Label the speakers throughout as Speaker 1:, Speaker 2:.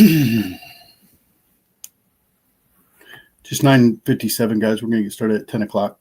Speaker 1: Just 9:57, guys. We're going to get started at 10 o'clock.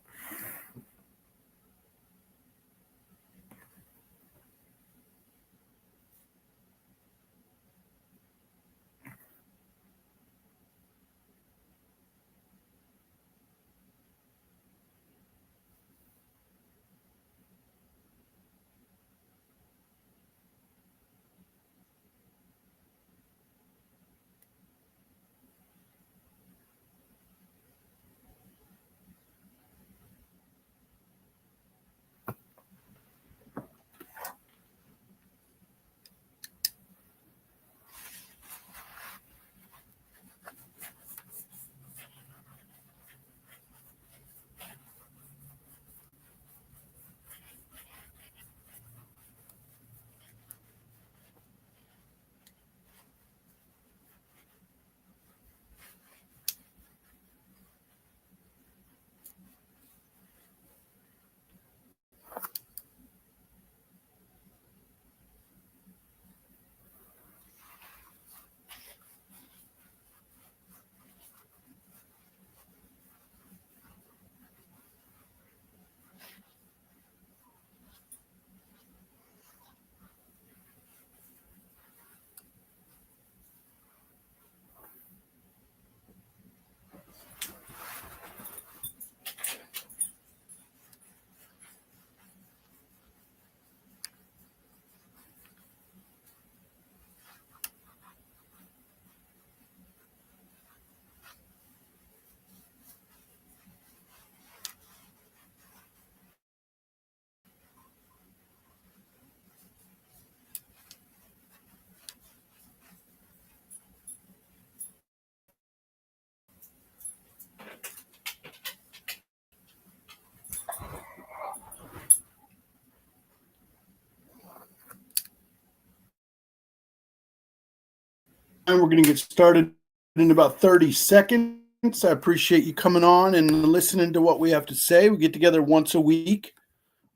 Speaker 1: And we're going to get started in about 30 seconds. I appreciate you coming on and listening to what we have to say. We get together once a week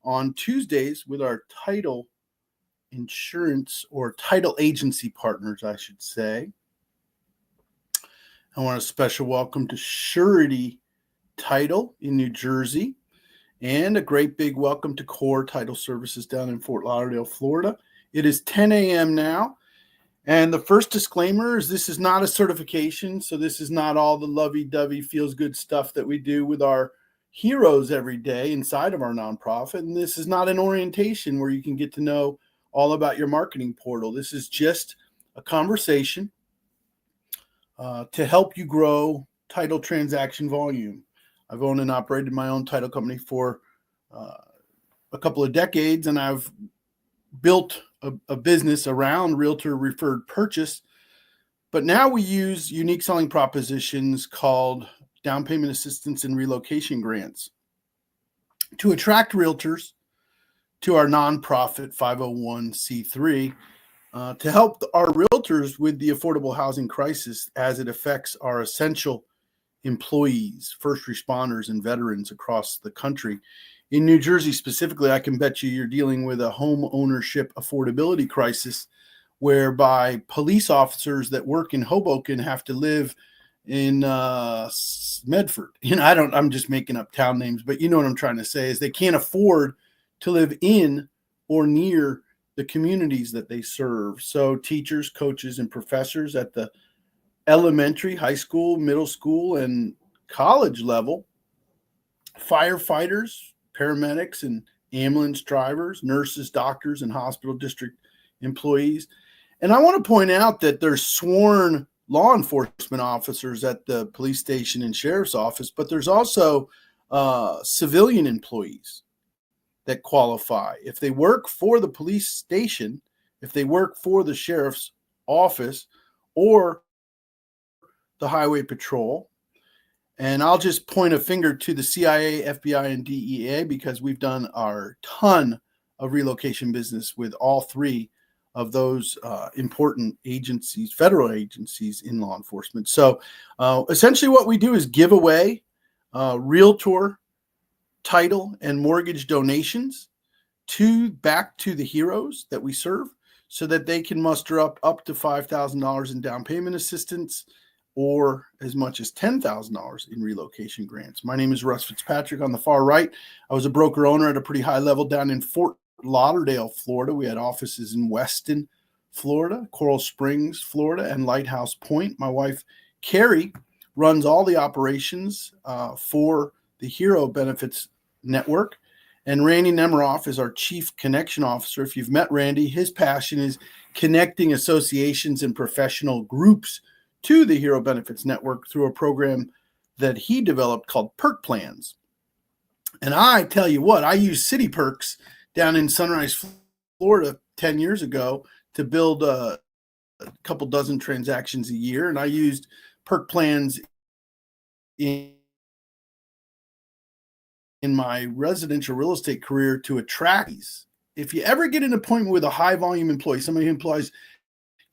Speaker 1: on Tuesdays with our title insurance or title agency partners, I should say. I want a special welcome to Surety Title in New Jersey, and a great big welcome to Core Title Services down in Fort Lauderdale, Florida. It is 10 a.m. now. And the first disclaimer is this is not a certification, so this is not all the lovey-dovey feels-good stuff that we do with our heroes every day inside of our nonprofit. And this is not an orientation where you can get to know all about your marketing portal. This is just a conversation to help you grow title transaction volume. I've owned and operated my own title company for a couple of decades, and I've built a business around realtor referred purchase, but now we use unique selling propositions called down payment assistance and relocation grants to attract realtors to our nonprofit 501c3 to help our realtors with the affordable housing crisis as it affects our essential employees, first responders, and veterans across the country. In New Jersey specifically, I can bet you're dealing with a home ownership affordability crisis whereby police officers that work in Hoboken have to live in Medford. I'm just making up town names, but you know what I'm trying to say is they can't afford to live in or near the communities that they serve. So teachers, coaches, and professors at the elementary, high school, middle school, and college level, firefighters, paramedics, and ambulance drivers, nurses, doctors, and hospital district employees. And I want to point out that there's sworn law enforcement officers at the police station and sheriff's office, but there's also civilian employees that qualify. If they work for the police station, if they work for the sheriff's office or the highway patrol. And I'll just point a finger to the CIA, FBI, and DEA because we've done our ton of relocation business with all three of those important agencies, federal agencies in law enforcement. So essentially what we do is give away realtor, title, and mortgage donations back to the heroes that we serve so that they can muster up to $5,000 in down payment assistance or as much as $10,000 in relocation grants. My name is Russ Fitzpatrick on the far right. I was a broker owner at a pretty high level down in Fort Lauderdale, Florida. We had offices in Weston, Florida, Coral Springs, Florida, and Lighthouse Point. My wife, Carrie, runs all the operations for the Hero Benefits Network. And Randy Nemiroff is our Chief Connection Officer. If you've met Randy, his passion is connecting associations and professional groups to the Hero Benefits Network through a program that he developed called Perk Plans. And I tell you what, I used City Perks down in Sunrise, Florida 10 years ago to build a couple dozen transactions a year. And I used Perk Plans in my residential real estate career to attract these. If you ever get an appointment with a high volume employee, somebody who employs,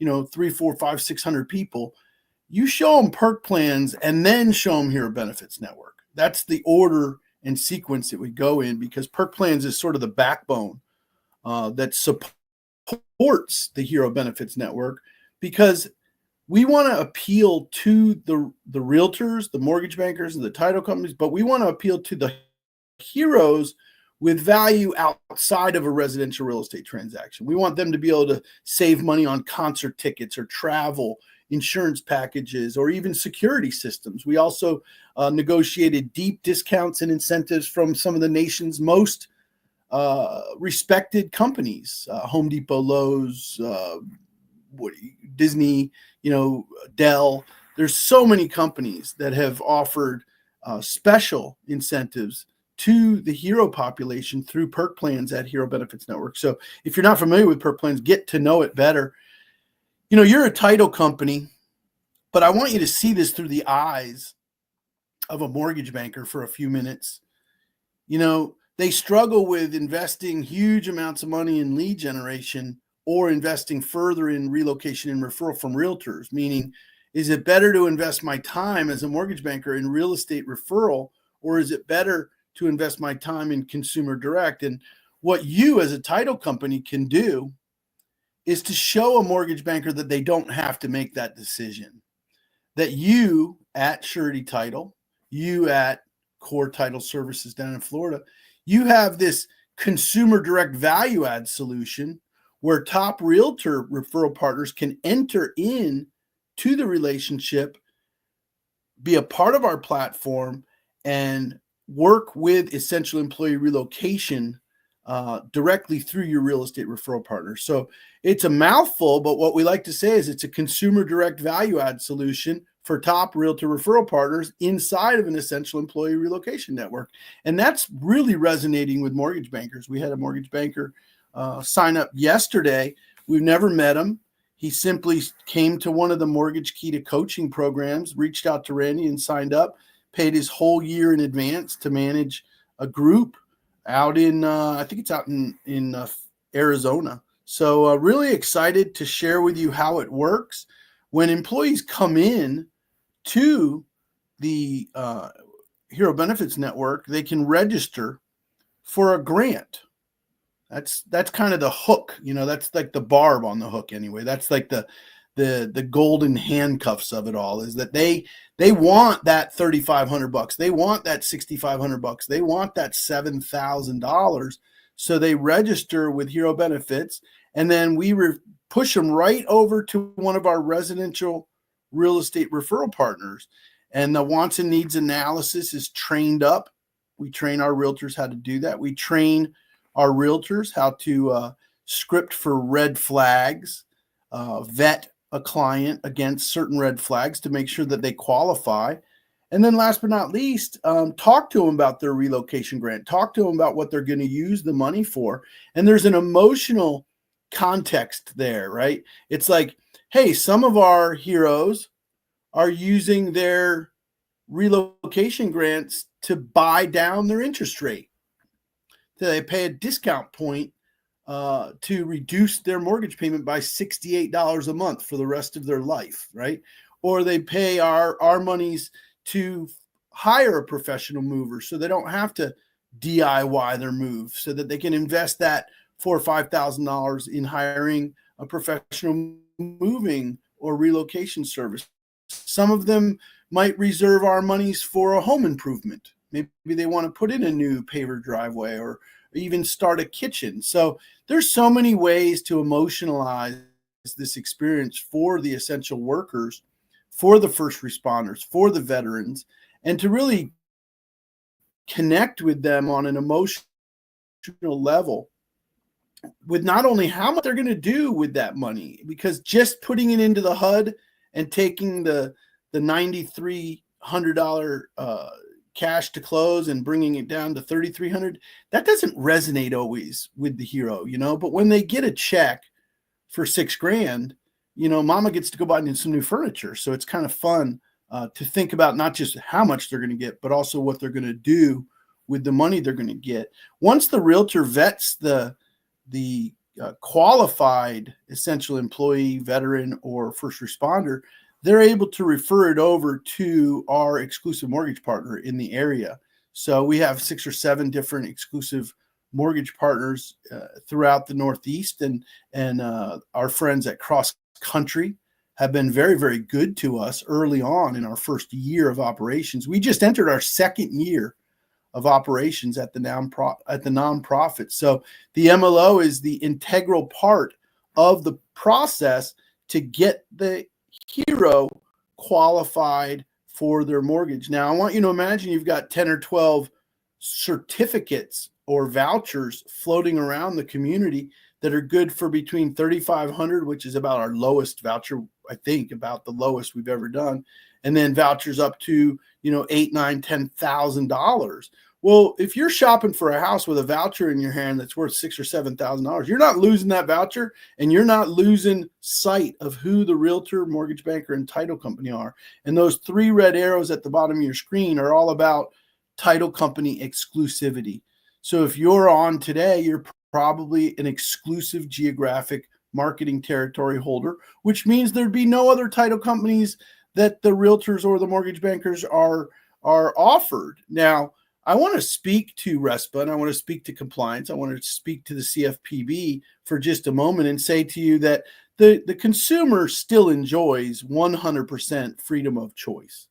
Speaker 1: 3, 4, 5, 600 people, you show them Perk Plans and then show them Hero Benefits Network. That's the order and sequence that we go in, because Perk Plans is sort of the backbone that supports the Hero Benefits Network, because we want to appeal to the realtors, the mortgage bankers, and the title companies, but we want to appeal to the heroes with value outside of a residential real estate transaction. We want them to be able to save money on concert tickets or travel, insurance packages, or even security systems. We also negotiated deep discounts and incentives from some of the nation's most respected companies, Home Depot, Lowe's, Disney, Dell. There's so many companies that have offered special incentives to the Hero population through Perk Plans at Hero Benefits Network. So if you're not familiar with Perk Plans, get to know it better. You're a title company, but I want you to see this through the eyes of a mortgage banker for a few minutes. They struggle with investing huge amounts of money in lead generation or investing further in relocation and referral from realtors, meaning, is it better to invest my time as a mortgage banker in real estate referral, or is it better to invest my time in consumer direct? And what you as a title company can do is to show a mortgage banker that they don't have to make that decision, that you at Surety Title, you at Core Title Services down in Florida, you have this consumer direct value add solution where top realtor referral partners can enter in to the relationship, be a part of our platform, and work with essential employee relocation directly through your real estate referral partners. So it's a mouthful, but what we like to say is it's a consumer direct value add solution for top realtor referral partners inside of an essential employee relocation network. And that's really resonating with mortgage bankers. We had a mortgage banker sign up yesterday. We've never met him. He simply came to one of the Mortgage Key to Coaching programs, reached out to Randy and signed up, paid his whole year in advance to manage a group out in, I think it's out in Arizona. So really excited to share with you how it works. When employees come in to the Hero Benefits Network, they can register for a grant. That's kind of the hook, that's like the barb on the hook anyway. That's like the golden handcuffs of it all, is that they want that $3,500. They want that $6,500. They want that $7,000. So they register with Hero Benefits, and then we push them right over to one of our residential real estate referral partners. And the wants and needs analysis is trained up. We train our realtors how to do that. We train our realtors how to script for red flags, vet a client against certain red flags to make sure that they qualify. And then last but not least, talk to them about their relocation grant. Talk to them about what they're going to use the money for. And there's an emotional context there, right? It's like, hey, some of our heroes are using their relocation grants to buy down their interest rate. They pay a discount point to reduce their mortgage payment by $68 a month for the rest of their life, right? Or they pay our monies to hire a professional mover so they don't have to DIY their move, so that they can invest that $4,000 or $5,000 in hiring a professional moving or relocation service. Some of them might reserve our monies for a home improvement. Maybe they want to put in a new paver driveway or even start a kitchen. So there's so many ways to emotionalize this experience for the essential workers, for the first responders, for the veterans, and to really connect with them on an emotional level with not only how much they're going to do with that money, because just putting it into the HUD and taking the $9,300 cash to close and bringing it down to $3,300, that doesn't resonate always with the hero, but when they get a check for $6,000, mama gets to go buy some new furniture. So it's kind of fun to think about not just how much they're going to get, but also what they're going to do with the money they're going to get. Once the realtor vets the qualified essential employee, veteran, or first responder, they're able to refer it over to our exclusive mortgage partner in the area. So we have 6 or 7 different exclusive mortgage partners throughout the Northeast, and our friends at Cross Country have been very, very good to us early on in our first year of operations. We just entered our second year of operations at the nonprofit. So the MLO is the integral part of the process to get the hero qualified for their mortgage. Now, I want you to imagine you've got 10 or 12 certificates or vouchers floating around the community that are good for between $3,500, which is about our lowest voucher, I think, about the lowest we've ever done, and then vouchers up to $8,000, $9,000, $10,000. Well, if you're shopping for a house with a voucher in your hand that's worth $6,000 or $7,000, you're not losing that voucher, and you're not losing sight of who the realtor, mortgage banker, and title company are. And those 3 red arrows at the bottom of your screen are all about title company exclusivity. So if you're on today, you're probably an exclusive geographic marketing territory holder, which means there'd be no other title companies that the realtors or the mortgage bankers are offered. Now, I want to speak to RESPA, and I want to speak to compliance. I want to speak to the CFPB for just a moment and say to you that the consumer still enjoys 100% freedom of choice.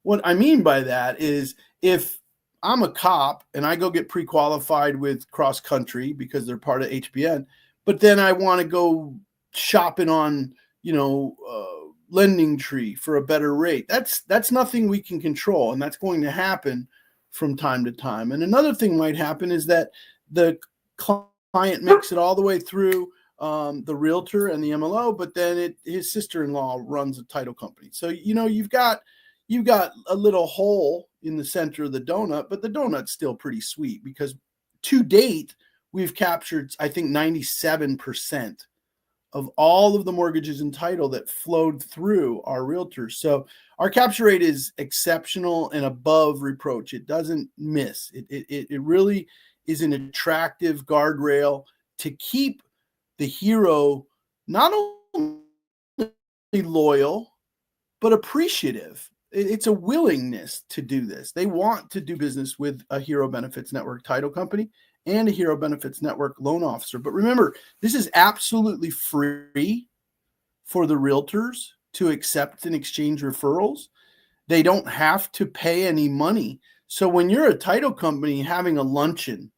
Speaker 1: What I mean by that is, if I'm a cop and I go get pre-qualified with Cross Country because they're part of HBN, but then I want to go shopping on, Lending Tree for a better rate. That's nothing we can control, and that's going to happen from time to time. And another thing might happen is that the client makes it all the way through the realtor and the MLO, but then his sister-in-law runs a title company. So, you've got a little hole in the center of the donut, but the donut's still pretty sweet, because to date, we've captured, I think, 97% of all of the mortgages and title that flowed through our realtors. So our capture rate is exceptional and above reproach. It doesn't miss. It really is an attractive guardrail to keep the hero not only loyal, but appreciative. It's a willingness to do this. They want to do business with a Hero Benefits Network title company and a Hero Benefits Network loan officer. But remember, this is absolutely free for the realtors to accept and exchange referrals. They don't have to pay any money. So when you're a title company having a luncheon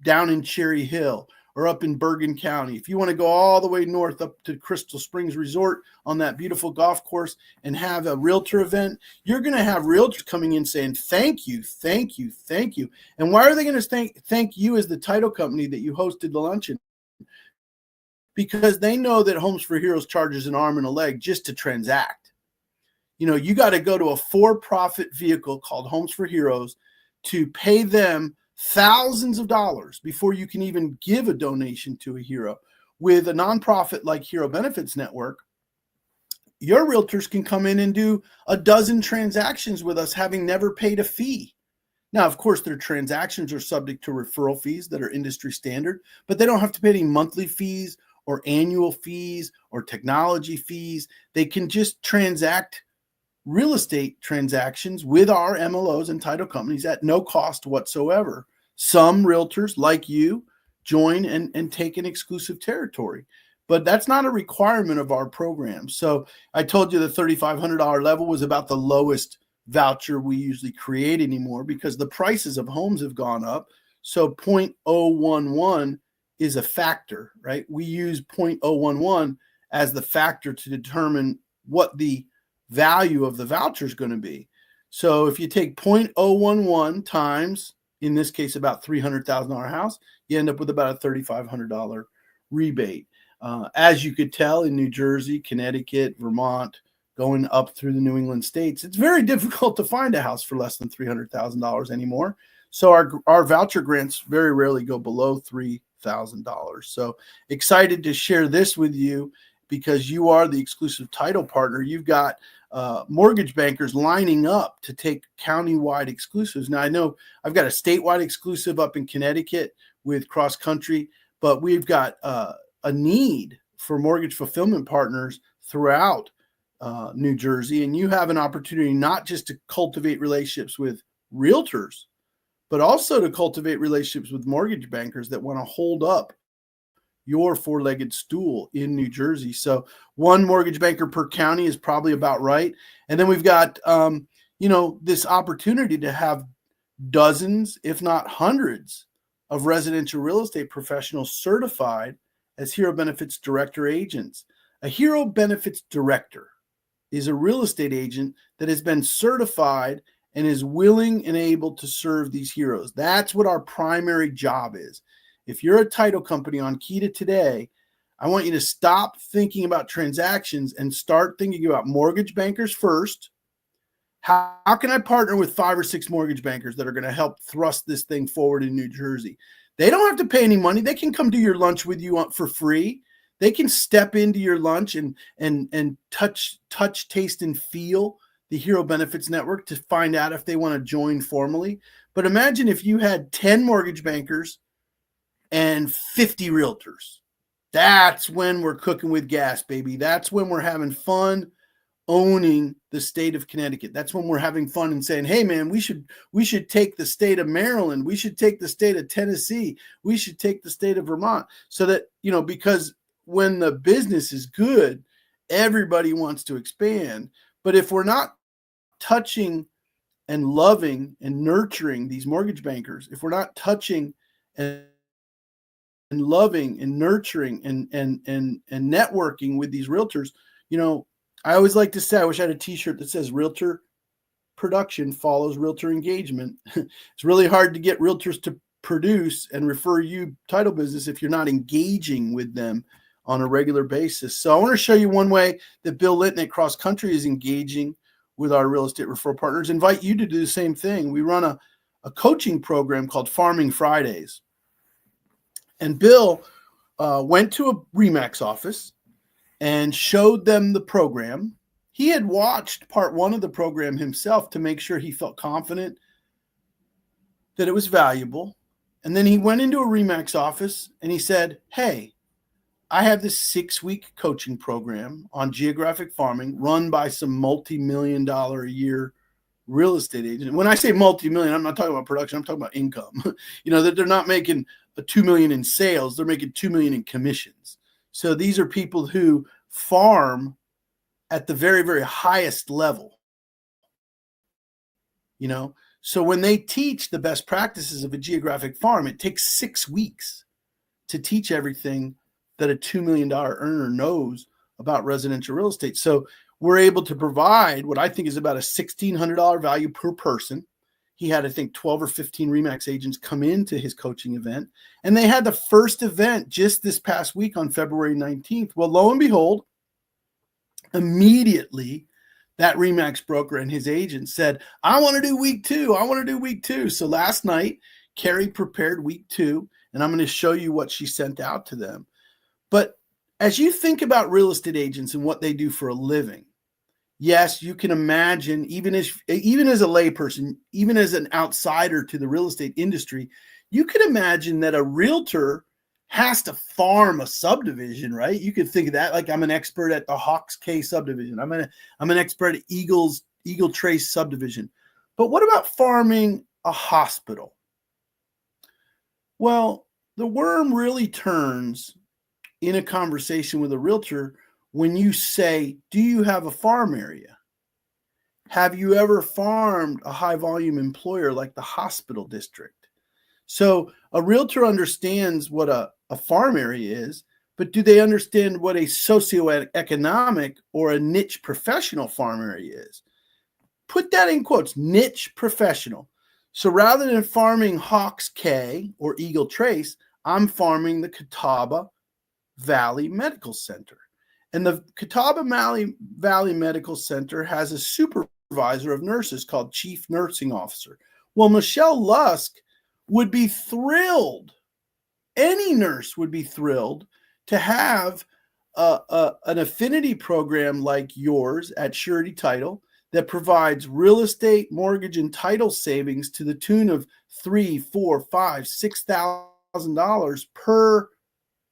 Speaker 1: down in Cherry Hill or up in Bergen County, if you want to go all the way north up to Crystal Springs Resort on that beautiful golf course and have a realtor event, you're going to have realtors coming in saying, thank you, thank you, thank you. And why are they going to thank you as the title company that you hosted the luncheon? Because they know that Homes for Heroes charges an arm and a leg just to transact. You got to go to a for-profit vehicle called Homes for Heroes to pay them thousands of dollars before you can even give a donation to a hero. With a nonprofit like Hero Benefits Network, your realtors can come in and do a dozen transactions with us, having never paid a fee. Now, of course, their transactions are subject to referral fees that are industry standard, but they don't have to pay any monthly fees or annual fees or technology fees. They can just transact real estate transactions with our MLOs and title companies at no cost whatsoever. Some realtors, like you, join and take an exclusive territory. but that's not a requirement of our program. So I told you the $3,500 level was about the lowest voucher we usually create anymore because the prices of homes have gone up. So 0.011 is a factor, right? We use 0.011 as the factor to determine what the value of the voucher is going to be. So if you take 0.011 times, in this case, about $300,000 house, you end up with about a $3,500 rebate. As you could tell in New Jersey, Connecticut, Vermont, going up through the New England states, it's very difficult to find a house for less than $300,000 anymore. So our voucher grants very rarely go below $3,000. So excited to share this with you because you are the exclusive title partner. You've got mortgage bankers lining up to take countywide exclusives. Now, I know I've got a statewide exclusive up in Connecticut with Cross Country, but we've got a need for mortgage fulfillment partners throughout New Jersey. And you have an opportunity not just to cultivate relationships with realtors, but also to cultivate relationships with mortgage bankers that want to hold up your four-legged stool in New Jersey. So one mortgage banker per county is probably about right. And then we've got, this opportunity to have dozens, if not hundreds, of residential real estate professionals certified as Hero Benefits Director agents. A Hero Benefits Director is a real estate agent that has been certified and is willing and able to serve these heroes. That's what our primary job is. If you're a title company on Key to Today, I want you to stop thinking about transactions and start thinking about mortgage bankers first. How can I partner with 5 or 6 mortgage bankers that are going to help thrust this thing forward in New Jersey? They don't have to pay any money. They can come do your lunch with you for free. They can step into your lunch and touch, taste, and feel the Hero Benefits Network to find out if they want to join formally. But imagine if you had 10 mortgage bankers and 50 realtors. That's when we're cooking with gas, baby. That's when we're having fun owning the state of Connecticut. That's when we're having fun and saying, hey man, we should take the state of Maryland. We should take the state of Tennessee. We should take the state of Vermont. So that, because when the business is good, everybody wants to expand. But if we're not touching and loving and nurturing these mortgage bankers, if we're not touching and loving and nurturing and networking with these realtors, I always like to say, I wish I had a t-shirt that says realtor production follows realtor engagement. It's really hard to get realtors to produce and refer you title business if you're not engaging with them on a regular basis. So I want to show you one way that Bill Linton at Cross Country is engaging with our real estate referral partners. Invite you to do the same thing. We run a coaching program called Farming Fridays. And Bill went to a RE/MAX office and showed them the program. He had watched part 1 of the program himself to make sure he felt confident that it was valuable. And then he went into a RE/MAX office and he said, hey, I have this 6-week coaching program on geographic farming run by some multi-million-dollar a year real estate agent. When I say multi-million, I'm not talking about production. I'm talking about income. That they're not making a $2 million in sales. They're making $2 million in commissions. So these are people who farm at the very, very highest level. So when they teach the best practices of a geographic farm, it takes 6 weeks to teach everything that a $2 million earner knows about residential real estate. So we're able to provide what I think is about a $1,600 value per person. He had, I think, 12 or 15 RE/MAX agents come into his coaching event. And they had the first event just this past week on February 19th. Well, lo and behold, immediately that RE/MAX broker and his agent said, I want to do week 2. I want to do week 2. So last night, Carrie prepared week 2, and I'm going to show you what she sent out to them. But as you think about real estate agents and what they do for a living, yes, you can imagine, even as a layperson, even as an outsider to the real estate industry, you can imagine that a realtor has to farm a subdivision, right? You could think of that like I'm an expert at the Hawks K subdivision. I'm an expert at Eagle Trace subdivision. But what about farming a hospital? Well, the worm really turns in a conversation with a realtor when you say, do you have a farm area? Have you ever farmed a high volume employer like the hospital district? So a realtor understands what a farm area is, but do they understand what a socioeconomic or a niche professional farm area is? Put that in quotes, niche professional. So rather than farming Hawks Cay or Eagle Trace, I'm farming the Catawba Valley Medical Center. And the Catawba Valley Medical Center has a supervisor of nurses called Chief Nursing Officer. Well, Michelle Lusk would be thrilled. Any nurse would be thrilled to have an affinity program like yours at Surety Title that provides real estate, mortgage, and title savings to the tune of $3,000, $4,000, $5,000, $6,000 per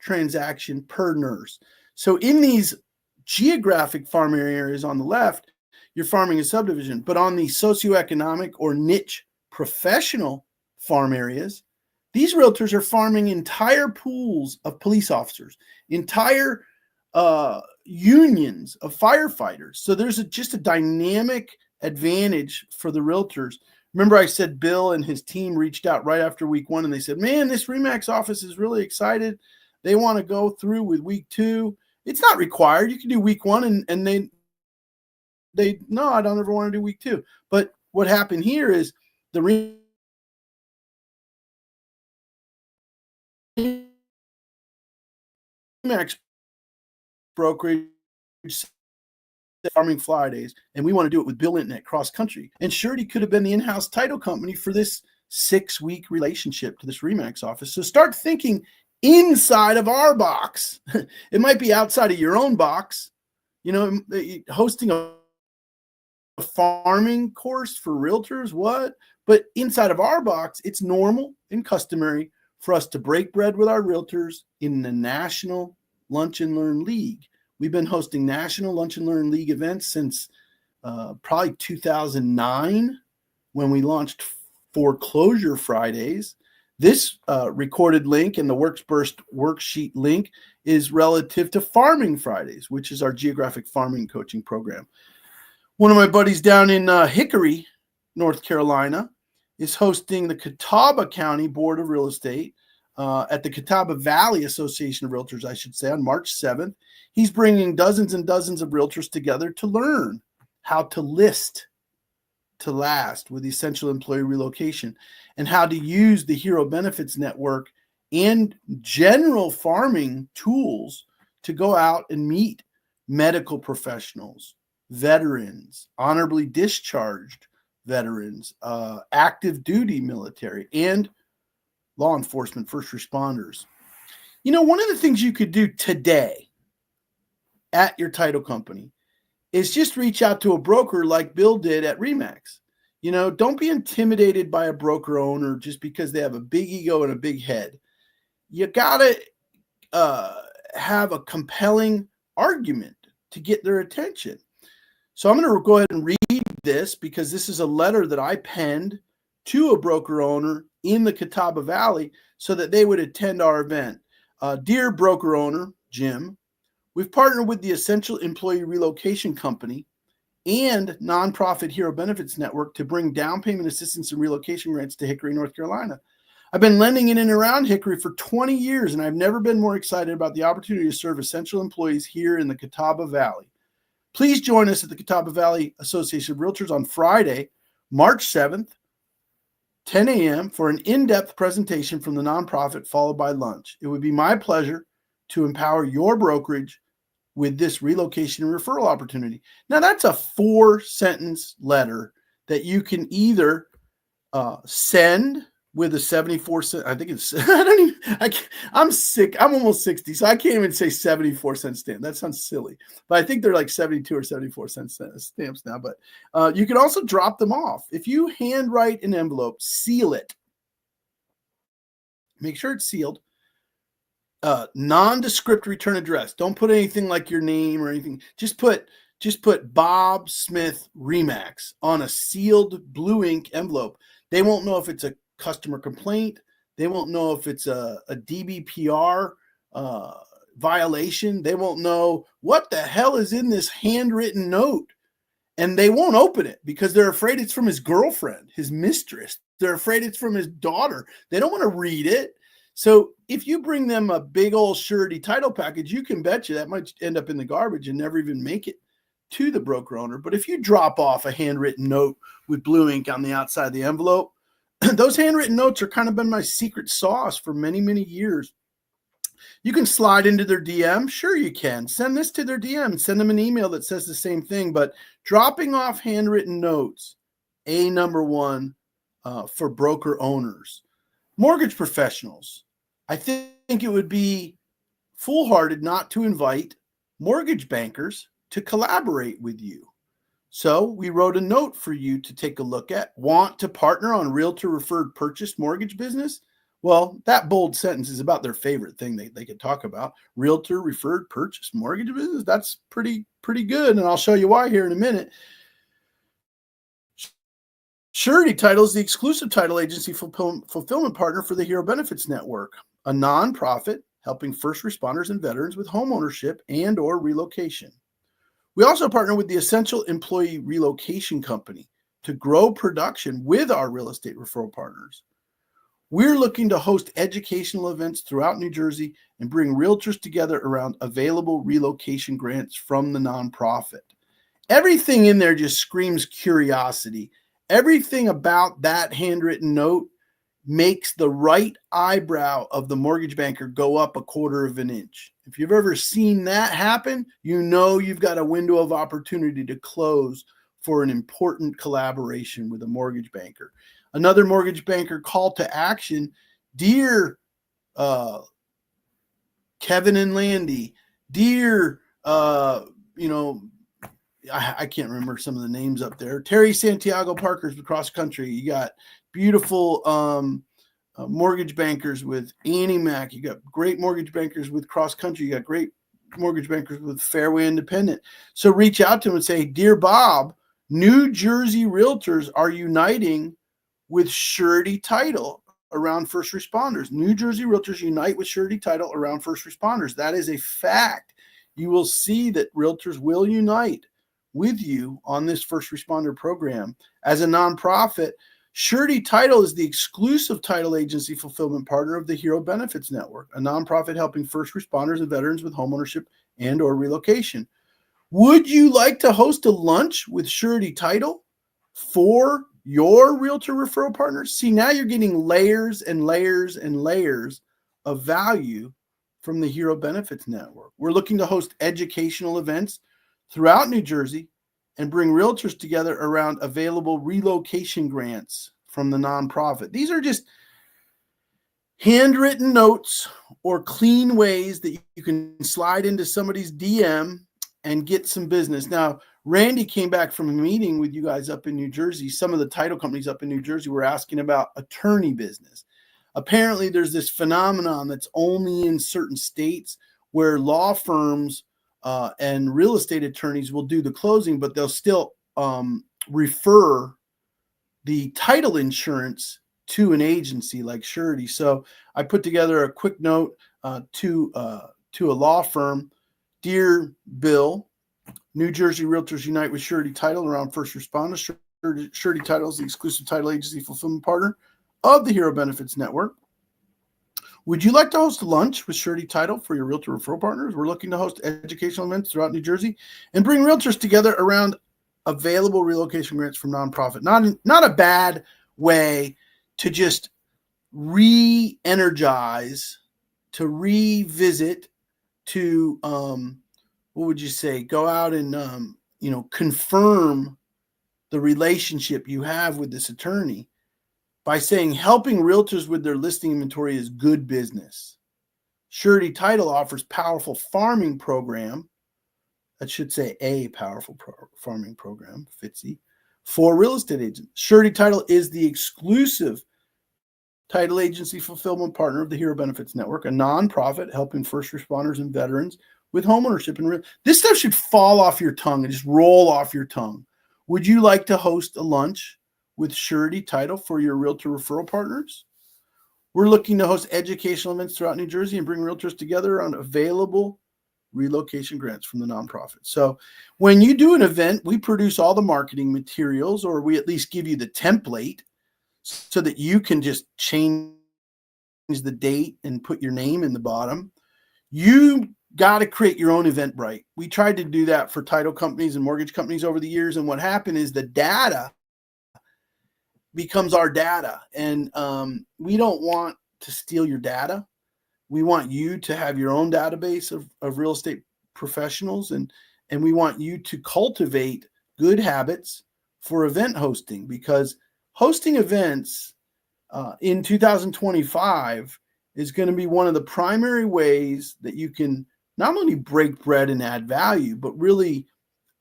Speaker 1: transaction per nurse. So in these geographic farm areas on the left, you're farming a subdivision, but on the socioeconomic or niche professional farm areas, these realtors are farming entire pools of police officers, entire unions of firefighters. So there's just a dynamic advantage for the realtors. Remember I said Bill and his team reached out right after week 1 and they said, man, this RE/MAX office is really excited. They want to go through with week 2. It's not required. You can do week 1 and they no, I don't ever want to do week 2. But what happened here is the RE/MAX brokerage farming Fridays, and we want to do it with Bill Linton at Cross Country. And Surety could have been the in-house title company for this 6-week relationship to this RE/MAX office. So start thinking inside of our box. It might be outside of your own box. You know, hosting a farming course for realtors, what? But inside of our box, it's normal and customary for us to break bread with our realtors in the National Lunch and Learn League. We've been hosting National Lunch and Learn League events since probably 2009 when we launched Foreclosure Fridays. This recorded link and the WorksBurst worksheet link is relative to Farming Fridays, which is our geographic farming coaching program. One of my buddies down in Hickory, North Carolina, is hosting the Catawba County Board of Real Estate at the Catawba Valley Association of Realtors, I should say, on March 7th. He's bringing dozens and dozens of realtors together to learn how to list to last with essential employee relocation and how to use the Hero Benefits Network and general farming tools to go out and meet medical professionals, veterans, honorably discharged veterans, active duty military, and law enforcement, first responders. You know, one of the things you could do today at your title company is just reach out to a broker like Bill did at RE/MAX. You know, don't be intimidated by a broker owner just because they have a big ego and a big head. You got to have a compelling argument to get their attention. So I'm going to go ahead and read this because this is a letter that I penned to a broker owner in the Catawba Valley so that they would attend our event. Dear broker owner, Jim, we've partnered with the Essential Employee Relocation Company and nonprofit Hero Benefits Network to bring down payment assistance and relocation grants to Hickory, North Carolina. I've been lending in and around Hickory for 20 years, and I've never been more excited about the opportunity to serve essential employees here in the Catawba Valley. Please join us at the Catawba Valley Association of Realtors on Friday, March 7th, 10 a.m. for an in-depth presentation from the nonprofit followed by lunch. It would be my pleasure to empower your brokerage with this relocation and referral opportunity. Now, that's a 4-sentence letter that you can either send with a 74-cent. I think it's, I'm sick. I'm almost 60, so I can't even say 74-cent stamp. That sounds silly. But I think they're like 72 or 74-cent stamps now. But you can also drop them off. If you handwrite an envelope, seal it. Make sure it's sealed. Nondescript return address. Don't put anything like your name or anything. Just put Bob Smith RE/MAX on a sealed blue ink envelope. They won't know if it's a customer complaint. They won't know if it's a DBPR violation. They won't know what the hell is in this handwritten note. And they won't open it because they're afraid it's from his girlfriend, his mistress. They're afraid it's from his daughter. They don't want to read it. So if you bring them a big old surety title package, you can bet you that might end up in the garbage and never even make it to the broker owner. But if you drop off a handwritten note with blue ink on the outside of the envelope, those handwritten notes are kind of been my secret sauce for many, many years. You can slide into their DM. Sure, you can. Send this to their DM. Send them an email that says the same thing. But dropping off handwritten notes, number one for broker owners. Mortgage professionals. I think it would be foolhardy not to invite mortgage bankers to collaborate with you. So we wrote a note for you to take a look at. Want to partner on realtor referred purchase mortgage business? Well, that bold sentence is about their favorite thing they could talk about. Realtor referred purchase mortgage business. That's pretty good. And I'll show you why here in a minute. Surety Title is the exclusive title agency fulfillment partner for the Hero Benefits Network, a nonprofit helping first responders and veterans with home ownership and or relocation. We also partner with the Essential Employee Relocation Company to grow production with our real estate referral partners. We're looking to host educational events throughout New Jersey and bring realtors together around available relocation grants from the nonprofit. Everything in there just screams curiosity. Everything about that handwritten note makes the right eyebrow of the mortgage banker go up 1/4 of an inch. If you've ever seen that happen, you know you've got a window of opportunity to close for an important collaboration with a mortgage banker. Another mortgage banker call to action, dear Kevin and Landy, dear, I can't remember some of the names up there. Terry Santiago Parkers across country. You got beautiful mortgage bankers with Annie Mac. You got great mortgage bankers with Cross Country. You got great mortgage bankers with Fairway Independent. So reach out to them and say, dear Bob, New Jersey realtors are uniting with Surety Title around first responders. New Jersey realtors unite with Surety Title around first responders. That is a fact. You will see that realtors will unite with you on this first responder program. As a nonprofit, Surety Title is the exclusive title agency fulfillment partner of the Hero Benefits Network, a nonprofit helping first responders and veterans with homeownership and or relocation. Would you like to host a lunch with Surety Title for your realtor referral partners? See, now you're getting layers and layers and layers of value from the Hero Benefits Network. We're looking to host educational events throughout New Jersey and bring realtors together around available relocation grants from the nonprofit. These are just handwritten notes or clean ways that you can slide into somebody's DM and get some business. Now, Randy came back from a meeting with you guys up in New Jersey. Some of the title companies up in New Jersey were asking about attorney business. Apparently, there's this phenomenon that's only in certain states where law firms and real estate attorneys will do the closing, but they'll still refer the title insurance to an agency like Surety. So I put together a quick note to a law firm. Dear Bill, New Jersey Realtors unite with Surety Title around first responders. Surety Title is the exclusive title agency fulfillment partner of the Hero Benefits Network. Would you like to host a lunch with Surety Title for your realtor referral partners? We're looking to host educational events throughout New Jersey and bring realtors together around available relocation grants from nonprofit. Not a bad way to just re-energize, to revisit, to what would you say? Go out and confirm the relationship you have with this attorney by saying helping realtors with their listing inventory is good business. Surety Title offers powerful farming program. That should say a powerful farming program, Fitzy, for real estate agents. Surety Title is the exclusive title agency fulfillment partner of the Hero Benefits Network, a nonprofit helping first responders and veterans with homeownership. And this stuff should fall off your tongue and just roll off your tongue. Would you like to host a lunch with Surety Title for your realtor referral partners? We're looking to host educational events throughout New Jersey and bring realtors together on available relocation grants from the nonprofit. So when you do an event, we produce all the marketing materials, or we at least give you the template so that you can just change the date and put your name in the bottom. You got to create your own Eventbrite. We tried to do that for title companies and mortgage companies over the years. And what happened is the data becomes our data. And we don't want to steal your data. We want you to have your own database of real estate professionals. And we want you to cultivate good habits for event hosting, because hosting events in 2025 is going to be one of the primary ways that you can not only break bread and add value, but really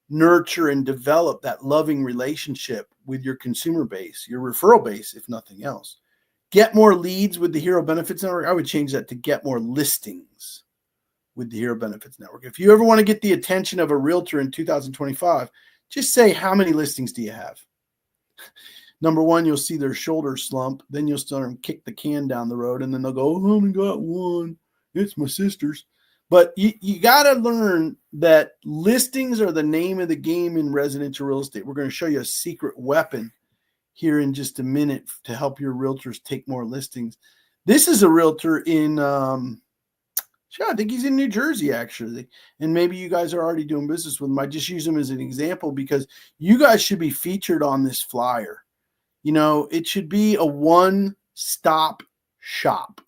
Speaker 1: nurture and develop that loving relationship with your consumer base, your referral base, if nothing else. Get more leads with the Hero Benefits Network. I would change that to get more listings with the Hero Benefits Network. If you ever want to get the attention of a realtor in 2025, just say, how many listings do you have? Number one, you'll see their shoulders slump. Then you'll start them kick the can down the road, and then they'll go, "Oh, I only got one. It's my sister's." But you got to learn that listings are the name of the game in residential real estate. We're going to show you a secret weapon here in just a minute to help your realtors take more listings. This is a realtor in, I think he's in New Jersey, actually. And maybe you guys are already doing business with him. I just use him as an example because you guys should be featured on this flyer. You know, it should be a one-stop shop.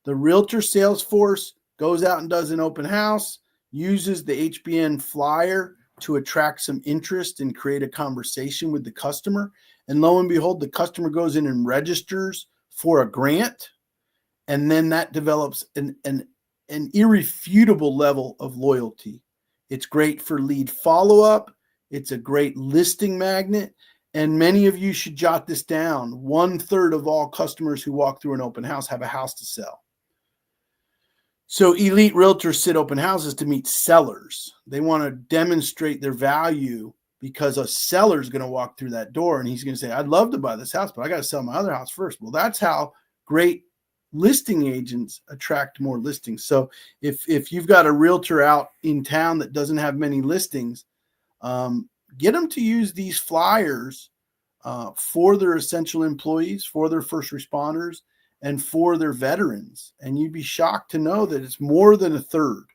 Speaker 1: The realtor sales force goes out and does an open house, uses the HBN flyer to attract some interest and create a conversation with the customer. And lo and behold, the customer goes in and registers for a grant. And then that develops an irrefutable level of loyalty. It's great for lead follow-up. It's a great listing magnet. And many of you should jot this down. 1/3 of all customers who walk through an open house have a house to sell. So elite realtors sit open houses to meet sellers. They want to demonstrate their value because a seller is going to walk through that door and he's going to say, "I'd love to buy this house, but I got to sell my other house first." Well, that's how great listing agents attract more listings. So if you've got a realtor out in town that doesn't have many listings, get them to use these flyers for their essential employees, for their first responders, and for their veterans. And you'd be shocked to know that it's more than 1/3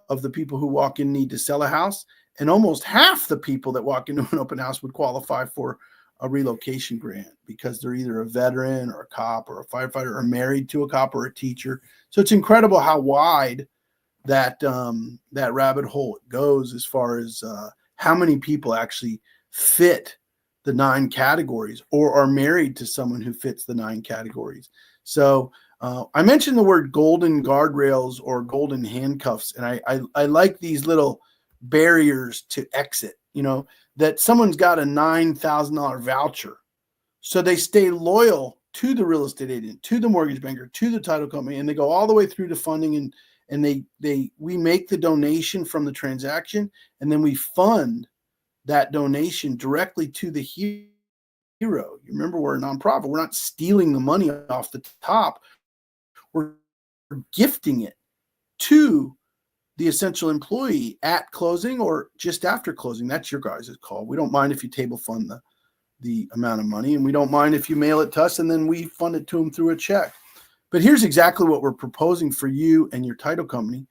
Speaker 1: of the people who walk in need to sell a house. And almost half the people that walk into an open house would qualify for a relocation grant because they're either a veteran or a cop or a firefighter or married to a cop or a teacher. So it's incredible how wide that rabbit hole goes as far as how many people actually fit the 9 categories or are married to someone who fits the 9 categories. So I mentioned the word golden guardrails or golden handcuffs, and I like these little barriers to exit, that someone's got a $9,000 voucher. So they stay loyal to the real estate agent, to the mortgage banker, to the title company, and they go all the way through to funding, and we make the donation from the transaction, and then we fund that donation directly to the hero. You remember, we're a nonprofit. We're not stealing the money off the top. We're gifting it to the essential employee at closing or just after closing. That's your guys' call. We don't mind if you table fund the amount of money, and we don't mind if you mail it to us and then we fund it to them through a check. But here's exactly what we're proposing for you and your title company.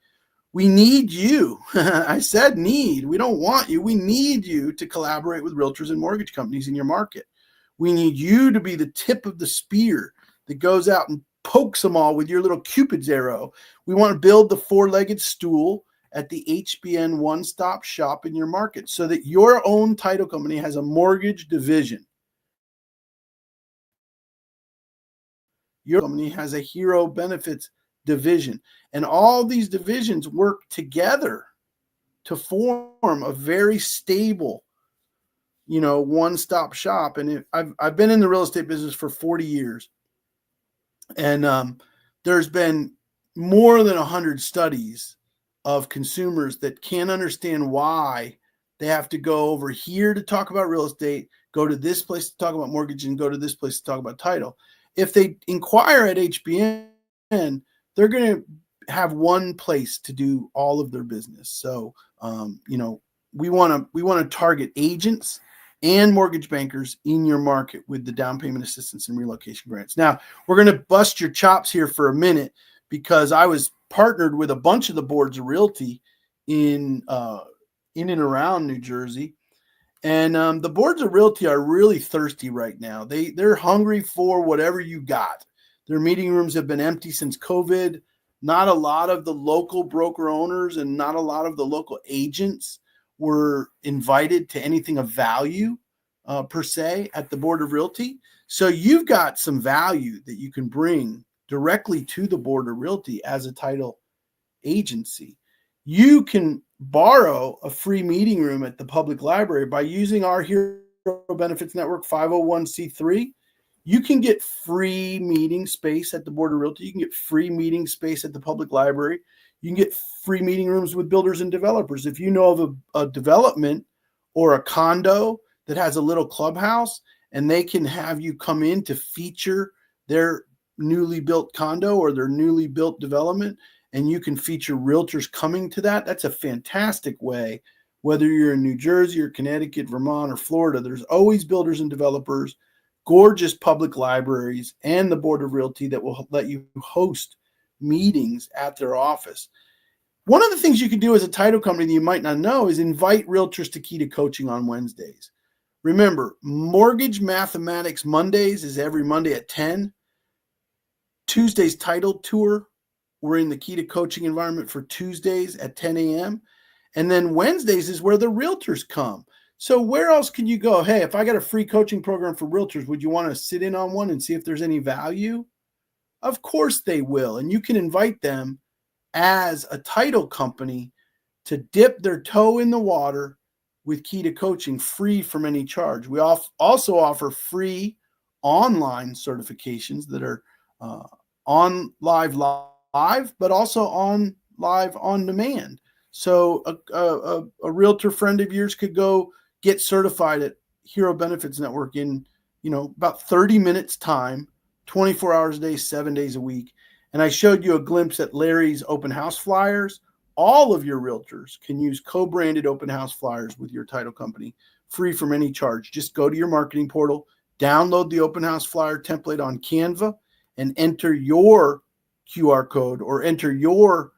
Speaker 1: We need you. I said need. We don't want you. We need you to collaborate with realtors and mortgage companies in your market. We need you to be the tip of the spear that goes out and pokes them all with your little Cupid's arrow. We want to build the 4-legged stool at the HBN one-stop shop in your market so that your own title company has a mortgage division. Your company has a Hero Benefits division. And all these divisions work together to form a very stable, one-stop shop. And I've been in the real estate business for 40 years. And there's been more than 100 studies of consumers that can't understand why they have to go over here to talk about real estate, go to this place to talk about mortgage, and go to this place to talk about title. if they inquire at HBN, they're going to have one place to do all of their business. So, we want to target agents and mortgage bankers in your market with the down payment assistance and relocation grants. Now, we're going to bust your chops here for a minute because I was partnered with a bunch of the boards of realty in and around New Jersey. And the boards of realty are really thirsty right now. They're hungry for whatever you got. Their meeting rooms have been empty since COVID. Not a lot of the local broker owners and not a lot of the local agents were invited to anything of value per se at the Board of Realty. So you've got some value that you can bring directly to the Board of Realty as a title agency. You can borrow a free meeting room at the public library by using our Hero Benefits Network 501c3. You can get free meeting space at the Board of Realty. You can get free meeting space at the public library. You can get free meeting rooms with builders and developers. If you know of a development or a condo that has a little clubhouse and they can have you come in to feature their newly built condo or their newly built development, and you can feature realtors coming to that, that's a fantastic way. Whether you're in New Jersey or Connecticut, Vermont, or Florida, there's always builders and developers, gorgeous public libraries, and the Board of Realty that will let you host meetings at their office. One of the things you can do as a title company that you might not know is invite realtors to Key to Coaching on Wednesdays. Remember, Mortgage Mathematics Mondays is every Monday at 10. Tuesday's title tour, we're in the Key to Coaching environment for Tuesdays at 10 a.m. And then Wednesdays is where the realtors come. So where else can you go? Hey, if I got a free coaching program for realtors, would you want to sit in on one and see if there's any value? Of course they will. And you can invite them as a title company to dip their toe in the water with Key to Coaching free from any charge. We also offer free online certifications that are on live, but also on live on demand. So a realtor friend of yours could go get certified at Hero Benefits Network in, about 30 minutes time, 24 hours a day, 7 days a week. And I showed you a glimpse at Larry's open house flyers. All of your realtors can use co-branded open house flyers with your title company free from any charge. Just go to your marketing portal, download the open house flyer template on Canva, and enter your QR code or enter your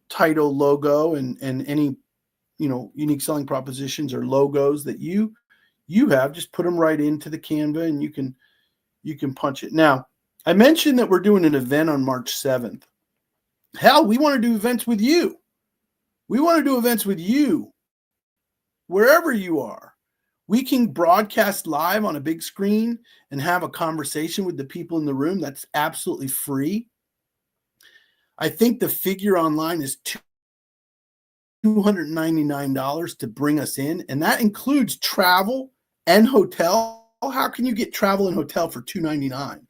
Speaker 1: title logo and any unique selling propositions or logos that you have. Just put them right into the Canva and you can punch it. Now, I mentioned that we're doing an event on March 7th. Hell, we want to do events with you. We want to do events with you wherever you are. We can broadcast live on a big screen and have a conversation with the people in the room. That's absolutely free. I think the figure online is $299 to bring us in, and that includes travel and hotel. How can you get travel and hotel for $299?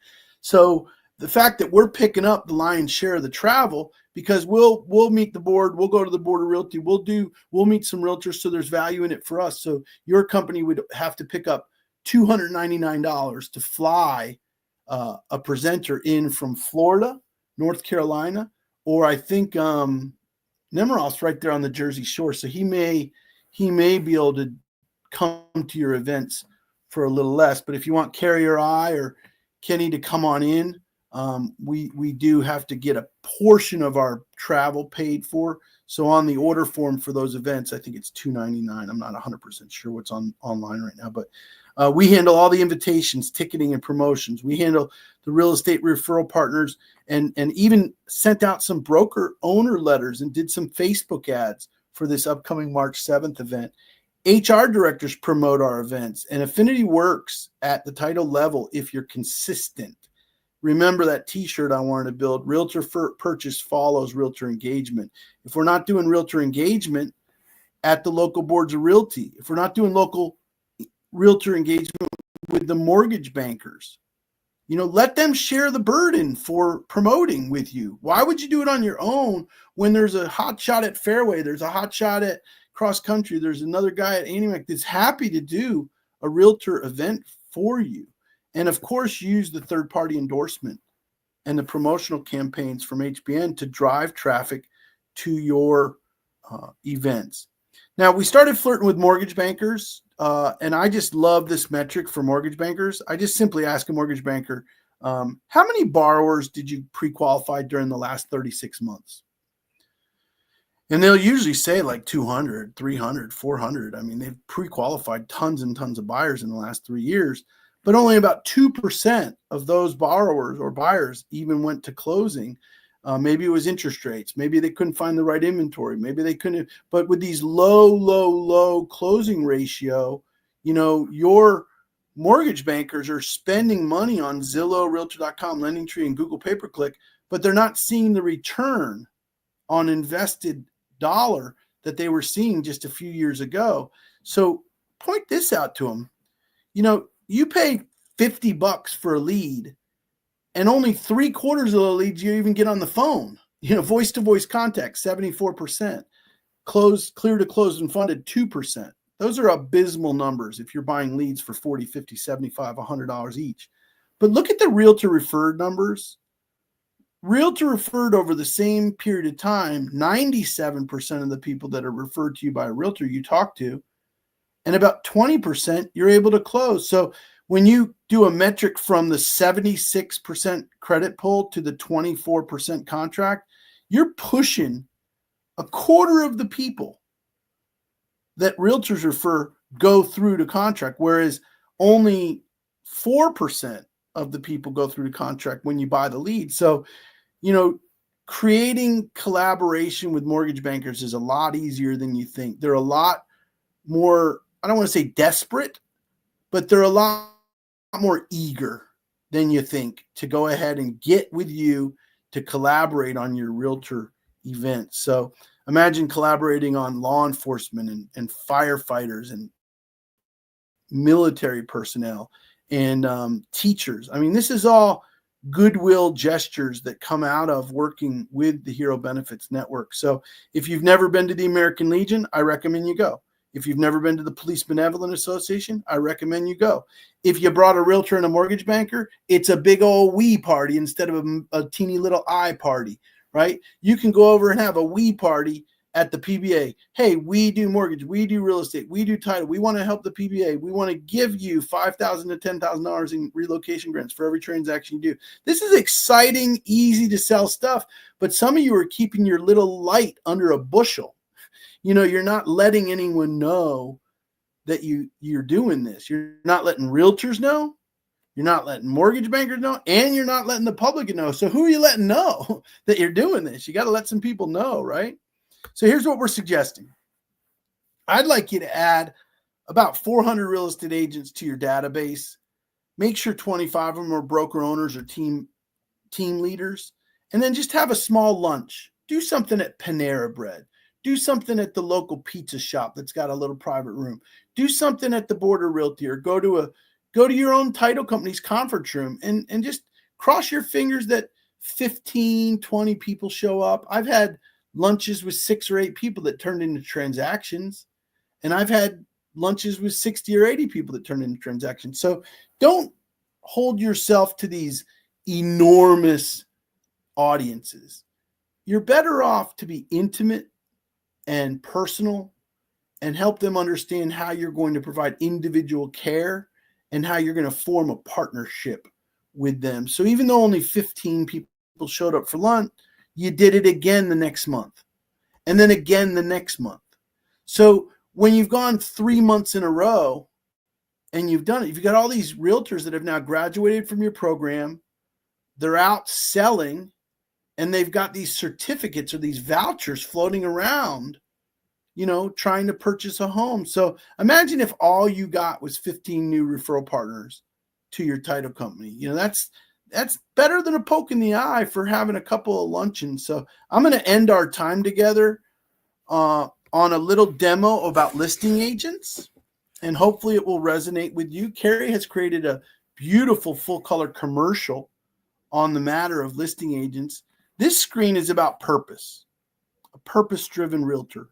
Speaker 1: So the fact that we're picking up the lion's share of the travel, because we'll meet the board, we'll go to the Board of Realty, we'll meet some realtors, so there's value in it for us. So your company would have to pick up $299 to fly a presenter in from Florida, North Carolina, or I think Nemiroff's right there on the Jersey Shore, so he may be able to come to your events for a little less. But if you want Carrie or I or Kenny to come on in, we do have to get a portion of our travel paid for. So on the order form for those events, I think it's $299. I'm not 100% sure what's online right now, but we handle all the invitations, ticketing, and promotions. We handle the real estate referral partners and even sent out some broker owner letters and did some Facebook ads for this upcoming March 7th event. HR directors promote our events, and Affinity works at the title level if you're consistent. Remember that t-shirt I wanted to build, realtor purchase follows realtor engagement. If we're not doing realtor engagement at the local boards of realty, if we're not doing local realtor engagement with the mortgage bankers, let them share the burden for promoting with you. Why would you do it on your own when there's a hot shot at Fairway, there's a hot shot at Cross Country, there's another guy at AnnieMac that's happy to do a realtor event for you. And of course, use the third-party endorsement and the promotional campaigns from HBN to drive traffic to your events. Now, we started flirting with mortgage bankers, and I just love this metric for mortgage bankers. I just simply ask a mortgage banker, how many borrowers did you pre-qualify during the last 36 months? And they'll usually say like 200, 300, 400. I mean, they've pre-qualified tons and tons of buyers in the last 3 years, but only about 2% of those borrowers or buyers even went to closing. Maybe it was interest rates. Maybe they couldn't find the right inventory. Maybe they couldn't. But with these low closing ratio, your mortgage bankers are spending money on Zillow, Realtor.com, LendingTree, and Google Pay-Per-Click, but they're not seeing the return on invested dollar that they were seeing just a few years ago. So point this out to them. You pay $50 for a lead, and only 3/4 of the leads you even get on the phone. Voice-to-voice contact, 74%. Clear to close and funded, 2%. Those are abysmal numbers if you're buying leads for $40, $50, $75, $100 each. But look at the realtor referred numbers. Realtor referred over the same period of time, 97% of the people that are referred to you by a realtor you talk to, and about 20% you're able to close. So when you do a metric from the 76% credit pull to the 24% contract, you're pushing a quarter of the people that realtors refer go through to contract, whereas only 4% of the people go through to contract when you buy the lead. So, creating collaboration with mortgage bankers is a lot easier than you think. They're a lot more, I don't want to say desperate, but they're a lot more eager than you think to go ahead and get with you to collaborate on your realtor event. So imagine collaborating on law enforcement and firefighters and military personnel and teachers. I mean, this is all goodwill gestures that come out of working with the Hero Benefits Network. So if you've never been to the American Legion, I recommend you go. If you've never been to the Police Benevolent Association, I recommend you go. If you brought a realtor and a mortgage banker, it's a big old we party instead of a teeny little I party, right? You can go over and have a we party at the PBA. Hey, we do mortgage, we do real estate, we do title. We want to help the PBA. We want to give you $5,000 to $10,000 in relocation grants for every transaction you do. This is exciting, easy to sell stuff, but some of you are keeping your little light under a bushel. You're not letting anyone know that you're doing this. You're not letting realtors know. You're not letting mortgage bankers know, and you're not letting the public know. So who are you letting know that you're doing this? You got to let some people know, right? So here's what we're suggesting. I'd like you to add about 400 real estate agents to your database. Make sure 25 of them are broker owners or team leaders, and then just have a small lunch. Do something at Panera Bread. Do something at the local pizza shop that's got a little private room. Do something at the Border Realty, or go to your own title company's conference room and just cross your fingers that 15, 20 people show up. I've had lunches with 6 or 8 people that turned into transactions, and I've had lunches with 60 or 80 people that turned into transactions. So don't hold yourself to these enormous audiences. You're better off to be intimate and personal and help them understand how you're going to provide individual care and how you're going to form a partnership with them. So even though only 15 people showed up for lunch, you did it again the next month, and then again the next month. So when you've gone 3 months in a row and you've done it, you've got all these realtors that have now graduated from your program, they're out selling, and they've got these certificates or these vouchers floating around, trying to purchase a home. So imagine if all you got was 15 new referral partners to your title company. That's better than a poke in the eye for having a couple of luncheons. So I'm going to end our time together on a little demo about listing agents, and hopefully it will resonate with you. Carrie has created a beautiful full color commercial on the matter of listing agents. This screen is about purpose, a purpose-driven realtor.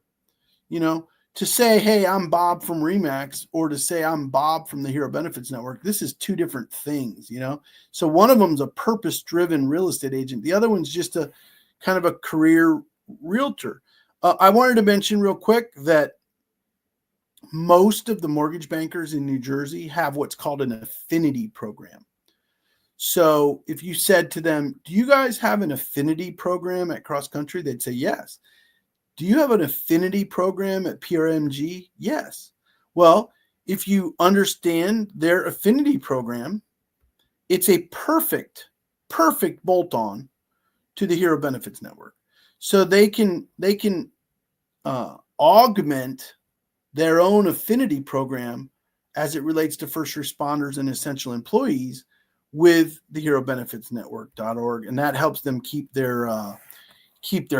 Speaker 1: to say, hey, I'm Bob from Remax, or to say I'm Bob from the Hero Benefits Network, this is two different things, you know? So one of them's a purpose-driven real estate agent. The other one's just a kind of a career realtor. I wanted to mention real quick that most of the mortgage bankers in New Jersey have what's called an affinity program. So if you said to them, do you guys have an affinity program at Cross Country? They'd say yes. Do you have an affinity program at PRMG? Yes. Well, if you understand their affinity program, it's a perfect bolt-on to the Hero Benefits Network. So they can augment their own affinity program as it relates to first responders and essential employees with the HeroBenefitsNetwork.org, and that helps them keep their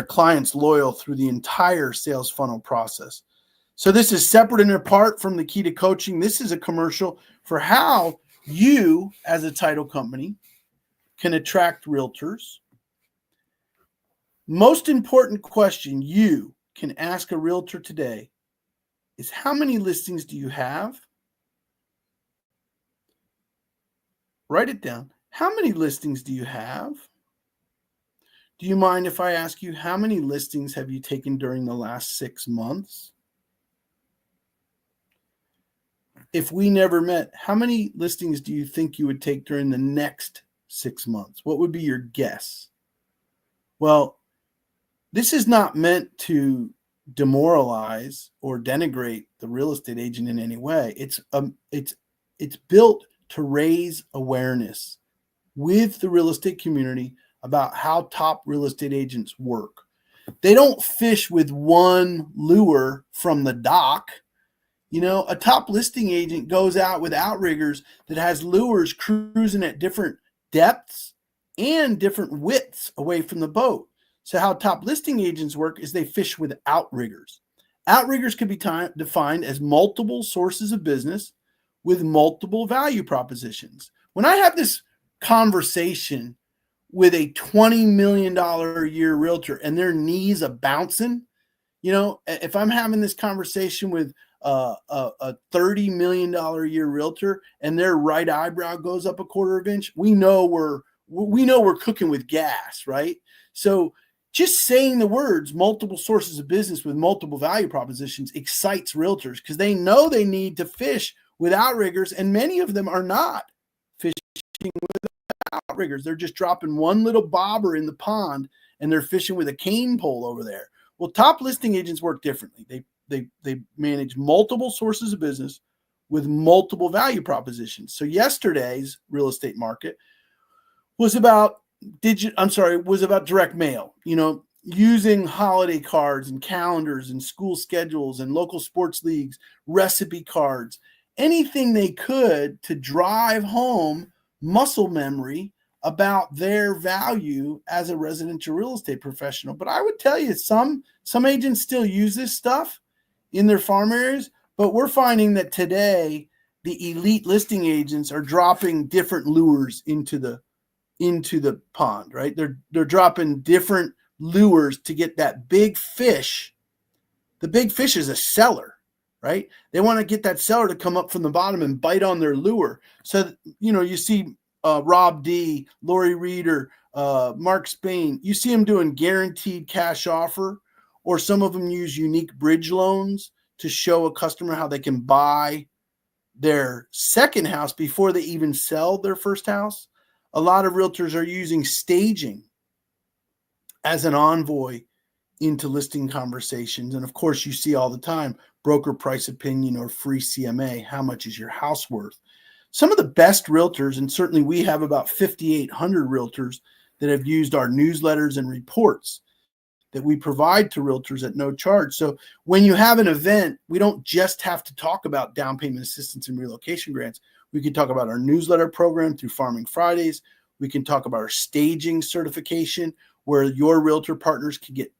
Speaker 1: clients loyal through the entire sales funnel process. So this is separate and apart from the Key to Coaching. This is a commercial for how you, as a title company, can attract realtors. Most important question you can ask a realtor today is, how many listings do you have? Write it down. How many listings do you have? Do you mind if I ask you, how many listings have you taken during the last 6 months? If we never met, how many listings do you think you would take during the next 6 months? What would be your guess? Well, this is not meant to demoralize or denigrate the real estate agent in any way. It's built to raise awareness with the real estate community about how top real estate agents work. They don't fish with one lure from the dock. You know, a top listing agent goes out with outriggers that has lures cruising at different depths and different widths away from the boat. So how top listing agents work is they fish with outriggers. Outriggers can be defined as multiple sources of business with multiple value propositions. When I have this conversation with a $20 million a year realtor and their knees are bouncing, you know, if I'm having this conversation with a $30 million a year realtor and their right eyebrow goes up a quarter of an inch, we know we're cooking with gas, right? So just saying the words multiple sources of business with multiple value propositions excites realtors because they know they need to fish with outriggers, and many of them are not fishing with outriggers. They're just dropping one little bobber in the pond and they're fishing with a cane pole over there. Well, top listing agents work differently. They manage multiple sources of business with multiple value propositions. So yesterday's real estate market was about direct mail, you know, using holiday cards and calendars and school schedules and local sports leagues, recipe cards, anything they could to drive home muscle memory about their value as a residential real estate professional. But I would tell you, some agents still use this stuff in their farm areas, but we're finding that today the elite listing agents are dropping different lures into the pond, right? They're dropping different lures to get that big fish. The big fish is a seller, right? They want to get that seller to come up from the bottom and bite on their lure. So, you know, you see Rob D, Lori Reeder, Mark Spain, you see them doing guaranteed cash offer, or some of them use unique bridge loans to show a customer how they can buy their second house before they even sell their first house. A lot of realtors are using staging as an envoy into listing conversations. And of course, you see all the time, broker price opinion or free CMA. How much is your house worth? Some of the best realtors, and certainly we have about 5,800 realtors that have used our newsletters and reports that we provide to realtors at no charge. So when you have an event, we don't just have to talk about down payment assistance and relocation grants. We can talk about our newsletter program through Farming Fridays. We can talk about our staging certification, where your realtor partners can get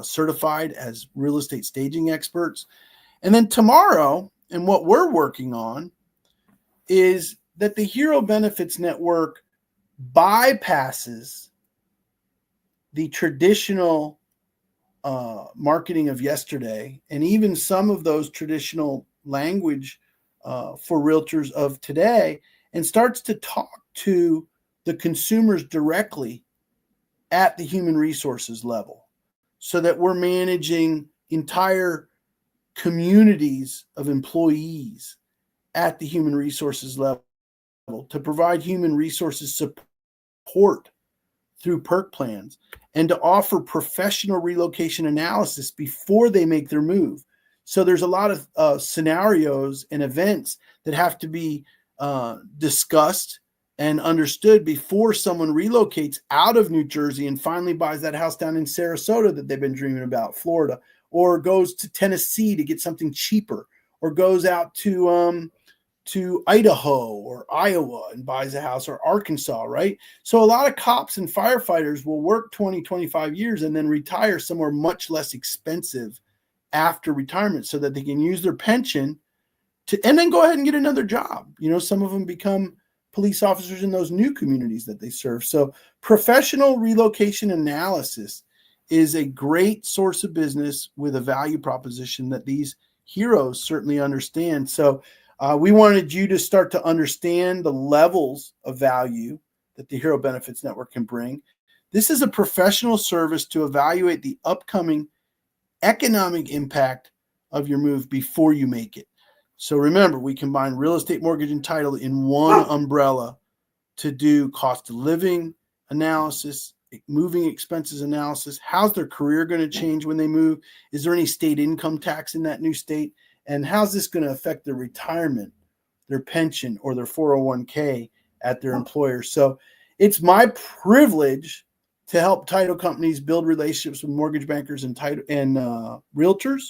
Speaker 1: certified as real estate staging experts. And then tomorrow, and what we're working on, is that the Hero Benefits Network bypasses the traditional marketing of yesterday, and even some of those traditional language for realtors of today, and starts to talk to the consumers directly at the human resources level, so that we're managing entire communities of employees at the human resources level to provide human resources support through perk plans, and to offer professional relocation analysis before they make their move. So there's a lot of scenarios and events that have to be discussed and understood before someone relocates out of New Jersey and finally buys that house down in Sarasota that they've been dreaming about, Florida, or goes to Tennessee to get something cheaper, or goes out to Idaho or Iowa and buys a house, or Arkansas, right? So a lot of cops and firefighters will work 20, 25 years and then retire somewhere much less expensive after retirement so that they can use their pension and then go ahead and get another job. Some of them become police officers in those new communities that they serve. So professional relocation analysis is a great source of business with a value proposition that these heroes certainly understand. So we wanted you to start to understand the levels of value that the Hero Benefits Network can bring. This is a professional service to evaluate the upcoming economic impact of your move before you make it. So remember, we combine real estate, mortgage, and title in one umbrella to do cost of living analysis, moving expenses analysis. How's their career going to change when they move? Is there any state income tax in that new state? And how's this going to affect their retirement, their pension, or their 401k at their employer? So it's my privilege to help title companies build relationships with mortgage bankers and realtors.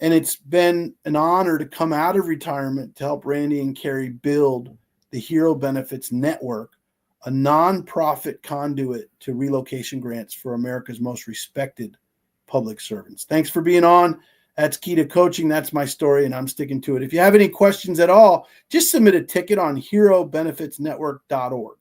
Speaker 1: And it's been an honor to come out of retirement to help Randy and Carrie build the Hero Benefits Network, a nonprofit conduit to relocation grants for America's most respected public servants. Thanks for being on. That's Key to Coaching. That's my story, and I'm sticking to it. If you have any questions at all, just submit a ticket on herobenefitsnetwork.org.